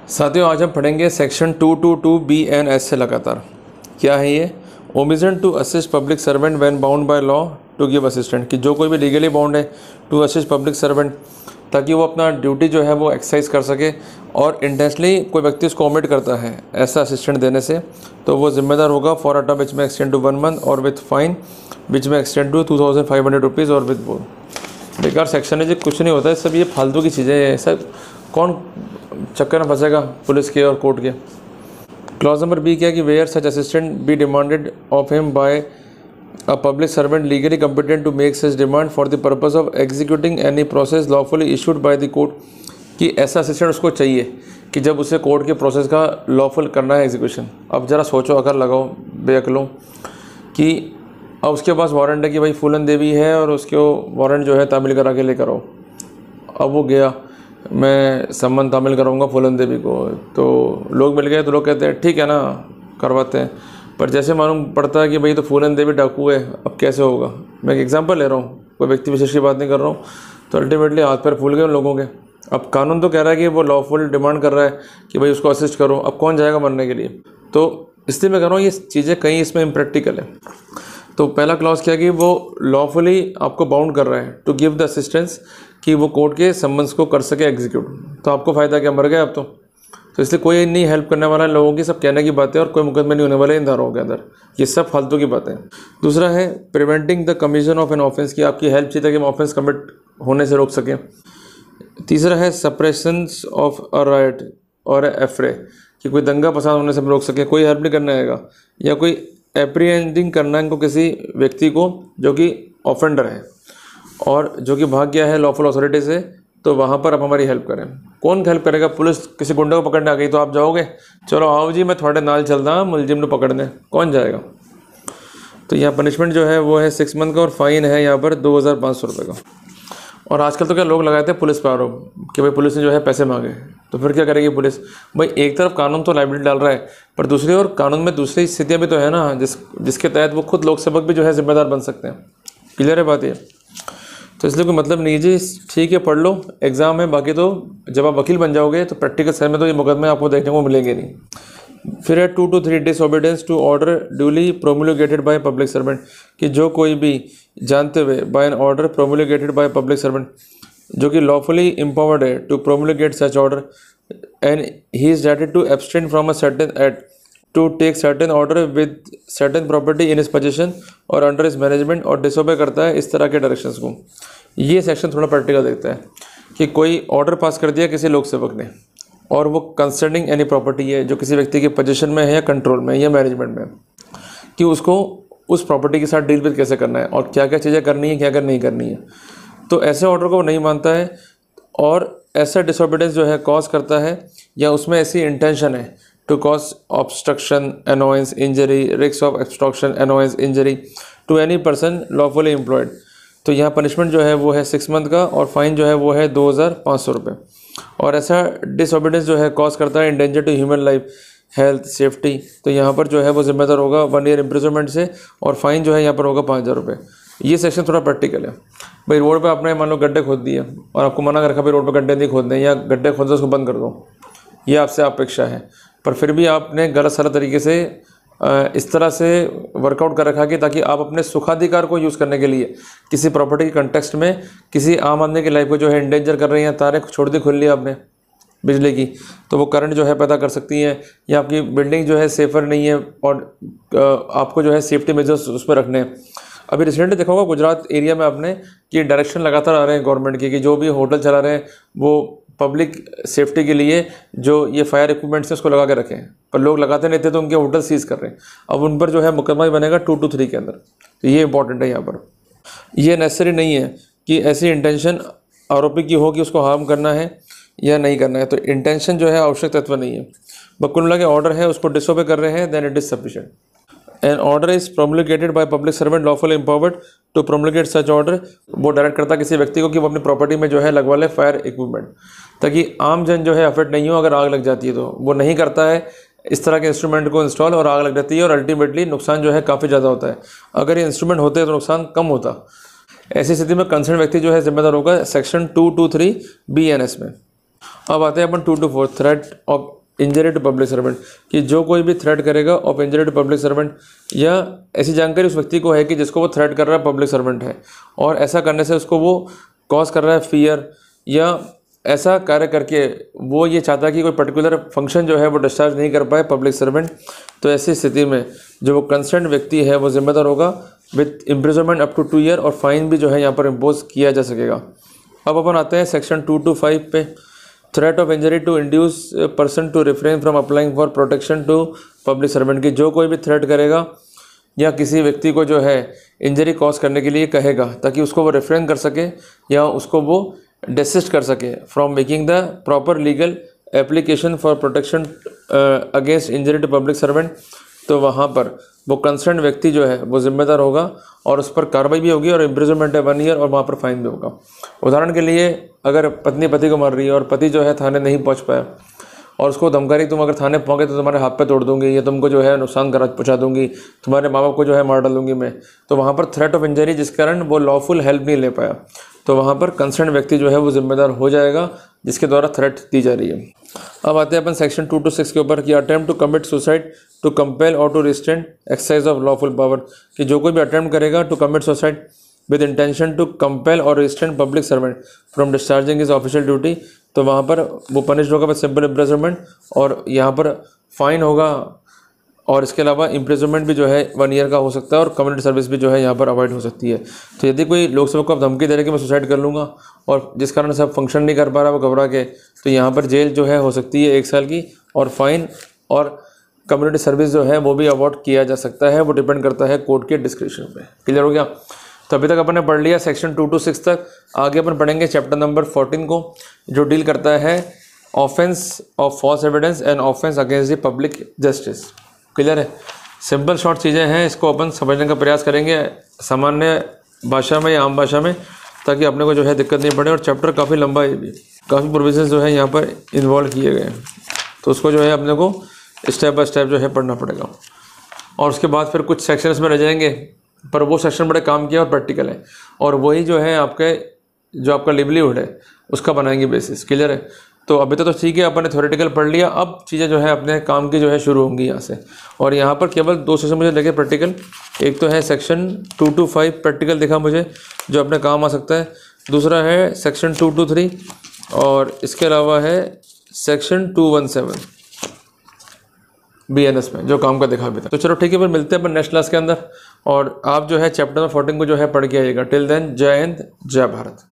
साथियों, आज हम पढ़ेंगे सेक्शन 222 BNS से लगातार। क्या है ये? Omission to assist public servant when bound by law to give assistant, कि जो कोई भी लीगली बाउंड है टू असिस्ट पब्लिक सर्वेंट, ताकि वो अपना ड्यूटी जो है वो एक्सरसाइज कर सके, और इंटेंशनली कोई व्यक्ति उसको ओमिट करता है ऐसा असिस्टेंट देने से, तो वो जिम्मेदार होगा फॉर अ टर्म विच में एक्सटेंड टू 1 मंथ और विथ फाइन विच में एक्सटेंड टू 2500 रुपीज़ और विथ बोल। बेकार सेक्शन है जी, कुछ नहीं होता है, सब ये फालतू की चीज़ें हैं। सब कौन चक्कर में फंसेगा पुलिस के और कोर्ट के। क्लॉज नंबर बी क्या कि where such assistant be demanded of him by a public servant legally competent to make such demand for the purpose of executing any process lawfully issued by the court, कि ऐसा assistant उसको चाहिए कि जब उसे court के process का lawful करना है एग्जीक्यूशन। अब ज़रा सोचो, अगर लगाओ बेअक्लों कि अब उसके पास वारंट है कि भाई फूलन देवी है और उसको वारंट जो है तामील करा के लेकर आओ। अब वो गया, मैं सम्मन तामील कराऊंगा फूलन देवी को, तो लोग मिल गए तो लोग कहते हैं ठीक है ना, करवाते हैं। पर जैसे मालूम पड़ता है कि भाई तो फूलन देवी डाकू है, अब कैसे होगा। मैं एक एग्जांपल ले रहा हूँ, कोई व्यक्ति विशेष की बात नहीं कर रहा हूँ। तो अल्टीमेटली हाथ पैर फूल गए उन लोगों के। अब कानून तो कह रहा है कि वो लॉफुल डिमांड कर रहा है कि भाई उसको असिस्ट करो, अब कौन जाएगा मरने के लिए। तो इसलिए मैं कह रहा हूँ ये चीज़ें कहीं इसमें इम्प्रैक्टिकल है। तो पहला क्लॉज क्या कि वो लॉफुली आपको बाउंड कर रहा है टू गिव द असिस्टेंस, कि वो कोर्ट के सम्मन्स को कर सके एग्जीक्यूट। तो आपको फ़ायदा क्या, मर गए आप तो इसलिए कोई नहीं हेल्प करने वाला, लोगों की सब कहने की बातें, और कोई मुकदमे नहीं होने वाले इन धाराओं के अंदर। ये सब फालतू की बातें। दूसरा है preventing the commission of an offence, की आपकी हेल्प चाहिए कि हम ऑफेंस कमिट होने से रोक सकें। तीसरा है सप्रेशंस ऑफ अ राइट और एफ्रे, कि कोई दंगा फसाद होने से हम रोक सकें। कोई हेल्प नहीं करने आएगा, या कोई एप्रीहेंडिंग करना इनको किसी व्यक्ति को जो कि ऑफेंडर है और जो कि भाग गया है लॉफुल अथॉरिटी से, तो वहाँ पर आप हमारी हेल्प करें। कौन हेल्प करेगा? पुलिस किसी गुंडे को पकड़ने आ गई तो आप जाओगे? चलो आओ जी, मैं थोड़े नाल चलता हूँ मुलजिम को पकड़ने, कौन जाएगा? तो यहाँ पनिशमेंट जो है वो है 6 मंथ का, और फाइन है यहाँ पर 2500 रुपये का। और आजकल तो क्या लोग लगाते हैं पुलिस पर आरोप कि भाई पुलिस ने जो है पैसे मांगे, तो फिर क्या करेगी पुलिस? भाई एक तरफ कानून तो लाइबिलिटी डाल रहा है, पर दूसरी ओर कानून में दूसरी स्थितियाँ भी तो है ना, जिसके तहत वो खुद लोक सेवक भी जो है जिम्मेदार बन सकते हैं। क्लियर है बात ये? तो इसलिए कोई मतलब नहीं जी, ठीक है पढ़ लो, एग्ज़ाम है। बाकी तो जब आप वकील बन जाओगे तो प्रैक्टिकल सर में तो ये मुकदमे आपको देखने को मिलेंगे नहीं। फिर है 2 to 3 disobedience to order duly promulgated by public servant, कि जो कोई भी जानते हुए by an order promulgated by public servant, जो कि लॉफुली एम्पावर्ड है to promulgate such order, and he is directed to abstain from a certain act to take certain order with certain property in his position और under his management, और disobey करता है इस तरह के डायरेक्शंस को। ये सेक्शन थोड़ा प्रैक्टिकल देखता है कि कोई ऑर्डर पास कर दिया किसी लोक सेवक ने, और वो कंसर्निंग एनी प्रॉपर्टी है जो किसी व्यक्ति के पोजीशन में है या कंट्रोल में या मैनेजमेंट में, कि उसको उस प्रॉपर्टी के साथ डील विद कैसे करना है और क्या क्या चीज़ें करनी है, क्या क्या नहीं करनी है। तो ऐसे ऑर्डर को वो नहीं मानता है, और ऐसा डिसोबीडियंस जो है कॉज करता है, या उसमें ऐसी इंटेंशन है to cause obstruction, annoyance, injury, risk of obstruction, annoyance, injury to any person lawfully employed। तो यहाँ पनिशमेंट जो है वो है 6 मंथ का, और फाइन जो है वो है 2500 रुपये। और ऐसा डिसओबीडियंस जो है कॉज करता है endanger to human life, health, safety, तो यहाँ पर जो है वो जिम्मेदार होगा 1 ईयर इम्प्रिजनमेंट से, और फाइन जो है यहाँ पर होगा 5000 रुपये। ये सेक्शन थोड़ा प्रैक्टिकल है। भाई रोड पे आपने मान लो गड्ढे खोद दिए और आपको मना कर रखा भाई रोड पे गड्ढे नहीं खोदने, या गड्ढे खोद दो उसको बंद कर दो, ये आपसे अपेक्षा है, पर फिर भी आपने गलत सलत तरीके से इस तरह से वर्कआउट कर रखा कि ताकि आप अपने सुखाधिकार को यूज़ करने के लिए किसी प्रॉपर्टी के कंटेक्स्ट में किसी आम आदमी की लाइफ को जो है इंडेंजर कर रही हैं, तारें छोड़ दी खुल ली आपने बिजली की, तो वो करंट जो है पैदा कर सकती हैं, या आपकी बिल्डिंग जो है सेफ़र नहीं है, और आपको जो है सेफ्टी मेजर्स उस पर रखने हैं। अभी रिसेंटली देखा होगा गुजरात एरिया में आपने कि डायरेक्शन लगातार आ रहे हैं गवर्नमेंट की, कि जो भी होटल चला रहे हैं वो पब्लिक सेफ्टी के लिए जो ये फायर इक्विपमेंट्स हैं उसको लगा के रखें, पर लोग लगाते नहीं थे तो उनके होटल सीज कर रहे हैं। अब उन पर जो है मुकदमा ही बनेगा 2 to 3 के अंदर। तो ये इंपॉर्टेंट है यहाँ पर। ये नेसेसरी नहीं है कि ऐसी इंटेंशन आरोपी की हो कि उसको हार्म करना है या नहीं करना है, तो इंटेंशन जो है आवश्यक तत्व नहीं है। बकुल मिला के ऑर्डर है उसको डिसोबे कर रहे हैं, then it is sufficient. An order is promulgated by public servant lawfully empowered to promulgate such order, वो डायरेक्ट करता किसी व्यक्ति को कि वो अपनी प्रॉपर्टी में जो है लगवा ले फायर इक्विपमेंट, ताकि आम जन जो है अफेक्ट नहीं हो अगर आग लग जाती है। तो वो नहीं करता है इस तरह के इंस्ट्रूमेंट को इंस्टॉल, और आग लग जाती है, और अल्टीमेटली नुकसान जो है काफ़ी ज़्यादा होता है। अगर ये इंस्ट्रूमेंट होते तो नुकसान कम होता। ऐसी स्थिति में कंसर्न व्यक्ति जो है जिम्मेदार होगा सेक्शन 223 BNS में। अब आते हैं अपन 2 to 4 threat of injury to public servant, कि जो कोई भी थ्रेट करेगा of injury to public servant, या ऐसी जानकारी उस व्यक्ति को है कि जिसको वो थ्रेट कर रहा है पब्लिक सर्वेंट है, और ऐसा करने से उसको वो कॉज कर रहा है फियर, या ऐसा कार्य करके वो ये चाहता है कि कोई पर्टिकुलर फंक्शन जो है वो डिस्चार्ज नहीं कर पाए पब्लिक सर्वेंट, तो ऐसी स्थिति में जो वो कंसर्न व्यक्ति है वो जिम्मेदार होगा with imprisonment up to 2 year, और फाइन भी जो है यहाँ पर इम्पोज किया जा सकेगा। अब अपन आते हैं सेक्शन 225 पे, threat of injury to induce person to refrain from applying for protection to public servant, की जो कोई भी थ्रेट करेगा या किसी व्यक्ति को जो है इंजरी कॉज करने के लिए कहेगा ताकि उसको वो रिफ्रेन कर सके या उसको वो डेसिस्ट कर सके from making the proper legal application for protection against injury to public servant, तो वहाँ पर वो कंसर्न व्यक्ति जो है वो जिम्मेदार होगा और उस पर कार्रवाई भी होगी और इम्प्रिजनमेंट है 1 ईयर और वहाँ पर फाइन भी होगा। उदाहरण के लिए अगर पत्नी पति को मार रही है और पति जो है थाने नहीं पहुँच पाया और उसको धमका रही तुम अगर थाने पहुँचे तो तुम्हारे हाथ पे तोड़ दूंगी या तुमको जो है नुकसान करा पहुँचा दूंगी, तुम्हारे माँ बाप को जो है मार डालूंगी मैं, तो वहाँ पर थ्रेट ऑफ इंजरी जिस कारण वो लॉफुल हेल्प नहीं ले पाया, तो वहाँ पर कंसर्न व्यक्ति जो है वो जिम्मेदार हो जाएगा जिसके द्वारा थ्रेट दी जा रही है। अब आते हैं अपन सेक्शन 226 के ऊपर कि attempt to commit suicide to compel और to restrain exercise of lawful power, कि जो कोई भी अटेम्प्ट करेगा to commit suicide with intention to compel और restrain public servant from discharging his official duty, तो वहाँ पर वो पनिश्ड होगा विद सिंपल इम्प्रिजनमेंट और यहाँ पर फाइन होगा, और इसके अलावा इम्प्रिजनमेंट भी जो है 1 ईयर का हो सकता है और कम्युनिटी सर्विस भी जो है यहाँ पर अवॉइड हो सकती है। तो यदि कोई लोकसभा को आप धमकी दे रहे कि मैं सुसाइड कर लूँगा और जिस कारण से आप फंक्शन नहीं कर पा रहा वो घबरा के, तो यहाँ पर जेल जो है हो सकती है 1 साल की, और फाइन और कम्युनिटी सर्विस जो है वो भी अवॉर्ड किया जा सकता है, वो डिपेंड करता है कोर्ट के डिस्क्रिप्शन पे। क्लियर हो गया? तो अभी तक अपन ने पढ़ लिया सेक्शन 226 तक। आगे अपन पढ़ेंगे चैप्टर नंबर 14 को, जो डील करता है offence of false evidence and offence against the public justice. Clear है? सिंपल शॉर्ट चीज़ें हैं, इसको अपन समझने का प्रयास करेंगे सामान्य भाषा में या आम भाषा में, ताकि अपने को जो है दिक्कत नहीं पड़े। और चैप्टर काफ़ी लंबा है, भी काफ़ी प्रोविजंस जो है यहाँ पर इन्वॉल्व किए गए हैं, तो उसको जो है अपने को स्टेप बाय स्टेप जो है पढ़ना पड़ेगा। और उसके बाद फिर कुछ सेक्शंस में रह जाएंगे, पर वो सेक्शन बड़े काम किया और प्रैक्टिकल है, और वही जो है आपके जो आपका लिवलीहुड है उसका बनाएंगे बेसिस। क्लियर है? तो अभी तो ठीक है, अपन ने थ्योरेटिकल पढ़ लिया, अब चीज़ें जो है अपने काम की जो है शुरू होंगी यहाँ से। और यहाँ पर केवल 2 सेक्शन मुझे लगे प्रैक्टिकल, एक तो है सेक्शन 225 प्रैक्टिकल दिखा मुझे जो अपने काम आ सकता है, दूसरा है सेक्शन 223 और इसके अलावा है सेक्शन 217 BNS में जो काम का दिखा भी था। तो चलो ठीक है, फिर मिलते हैं अपन नेक्स्ट क्लास के अंदर, और आप जो है चैप्टर नंबर 14 को जो है पढ़ के आइएगा। टिल देन जय हिंद, जय भारत।